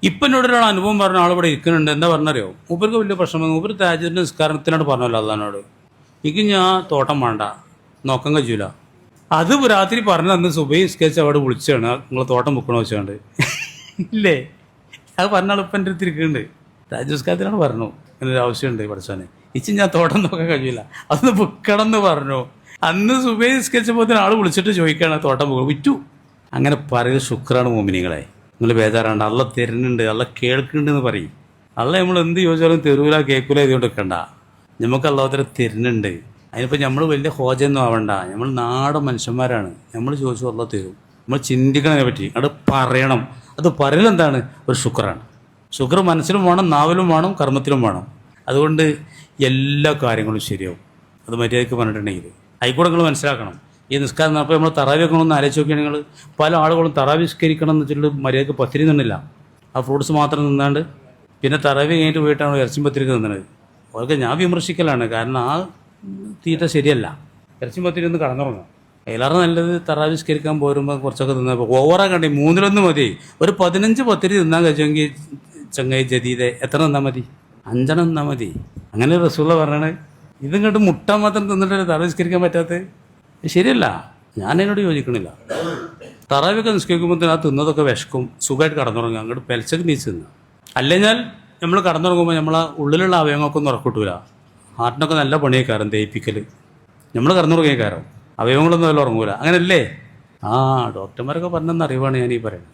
ഇപ്പം എന്നോട് ഒരാൾ അനുഭവം പറഞ്ഞ ആളിവിടെ ഇരിക്കുന്നുണ്ട്. എന്താ പറഞ്ഞറിയോ? മൂപ്പർക്ക് വലിയ പ്രശ്നം. മൂപ്പര് താജുദ്ദീൻ്റെ നിസ്കാരത്തിനോട് പറഞ്ഞല്ലോ അള്ളഹാനോട്, എനിക്ക് ഞാൻ തോട്ടം വേണ്ട, നോക്കാൻ കഴിയൂല. അത് രാത്രി പറഞ്ഞ അന്ന് സുബൈ സ്കെച്ച് അവിടെ വിളിച്ചാണ്, നിങ്ങൾ തോട്ടം വെക്കണോ വെച്ചാണ്ട്. ഇല്ലേ, അത് പറഞ്ഞ ആൾ ഇപ്പം എൻ്റെ അടുത്ത് ഇരിക്കുന്നുണ്ട്. താജുസ്കാരത്തിനോട് പറഞ്ഞു എന്നൊരു ആവശ്യമുണ്ട് പഠിച്ചാന്, ഇച്ചി ഞാൻ തോട്ടം നോക്കാൻ കഴിയില്ല, അതൊന്ന് വിൽക്കണം എന്ന് പറഞ്ഞു. അന്ന് സുബൈ സ്കെച്ചപ്പോൾ ആൾ വിളിച്ചിട്ട് ചോദിക്കുകയാണ് തോട്ടം വെക്കണം, വിറ്റു. അങ്ങനെ പറയുക ശുക്രാണ് മോമിനികളെ. നിങ്ങൾ ബേജാറാണ്ട്, അള്ള തരുന്നുണ്ട്, അള്ള കേൾക്കുന്നുണ്ടെന്ന് പറയും. അള്ള നമ്മൾ എന്ത് ചോദിച്ചാലും തെരുവില കേൾക്കൂല ഇതുകൊണ്ട് വെക്കണ്ട. നമുക്ക് അള്ളാഹുത്തര തരുന്നുണ്ട്. അതിനിപ്പോൾ നമ്മൾ വലിയ ഹോജയൊന്നും ആവണ്ട. നമ്മൾ നാടൻ മനുഷ്യന്മാരാണ്. നമ്മൾ ചോദിച്ചു അള്ള തരും. നമ്മൾ ചിന്തിക്കണതിനെ പറ്റി അത് പറയണം. അത് പറയലെന്താണ്? ഒരു ശുക്രാണ്. ശുക്ർ മനസ്സിലും വേണം, നാവിലും വേണം, കർമ്മത്തിലും വേണം. അതുകൊണ്ട് എല്ലാ കാര്യങ്ങളും ശരിയാവും. അത് മര്യാദയ്ക്ക് പറഞ്ഞിട്ടുണ്ടെങ്കിൽ ആയിക്കൂടെ നിങ്ങൾ മനസ്സിലാക്കണം. ഈ നിസ്കാരം നടപ്പോൾ നമ്മൾ തറാവി വെക്കണമെന്ന് ആലോചിച്ച് നോക്കിയാൽ നിങ്ങൾ പല ആളുകളും തറാവി നിസ്കരിക്കണം എന്ന് വെച്ചിട്ട് മര്യാദയ്ക്ക് പത്തിരി നിന്നില്ല, ആ ഫ്രൂട്ട്സ് മാത്രം നിന്നാണ്ട് പിന്നെ തറാവി കഴിഞ്ഞിട്ട് പോയിട്ടാണ് ഇറച്ചി പത്തിരിക്ക് നിന്നത്. അവർക്ക് ഞാൻ വിമർശിക്കലാണ്, കാരണം ആ തീറ്റ ശരിയല്ല. ഇറച്ചി പത്തിരി ഒന്ന് കടന്നുറങ്ങുക. അതിലേറെ നല്ലത് തറാവി നിസ്കരിക്കാൻ പോരുമ്പോൾ കുറച്ചൊക്കെ തിന്നപ്പോൾ ഓവറാക്കണ്ടേ, 3 മതി. ഒരു 15 പത്തിരി തിന്നാൻ കഴിച്ചെങ്കിൽ ചങ്ങായി ജദീദെ എത്ര നിന്നാൽ മതി? 5 നിന്നാൽ മതി. അങ്ങനെ റസൂല പറയണത്. ഇതിങ്ങോട്ട് മുട്ട മാത്രം തിന്നിട്ട് തറാവി നിസ്കരിക്കാൻ പറ്റാത്തത് ശരിയല്ല. ഞാൻ അതിനോട് യോജിക്കണില്ല. തറാവിയൊക്കെ നിസ്കരിക്കുമ്പോൾ ആ തിന്നതൊക്കെ വിശക്കും, സുഖമായിട്ട് കടന്നുറങ്ങുക, അങ്ങോട്ട് പെലച്ചക്ക് നീച്ച് തിന്നുക. അല്ലെങ്കിൽ നമ്മൾ കടന്നുറങ്ങുമ്പോൾ നമ്മളെ ഉള്ളിലുള്ള അവയവങ്ങൾക്കൊന്നും ഉറക്കിട്ടൂല. ഹാർട്ടിനൊക്കെ നല്ല പണിയേക്കാരം ദയിപ്പിക്കൽ. നമ്മൾ കടന്നുറങ്ങിയേക്കാരം അവയവങ്ങളൊന്നും അതിൽ ഉറങ്ങൂല. അങ്ങനല്ലേ? ഡോക്ടർമാരൊക്കെ പറഞ്ഞെന്ന അറിവാണ് ഞാൻ ഈ പറയുന്നത്.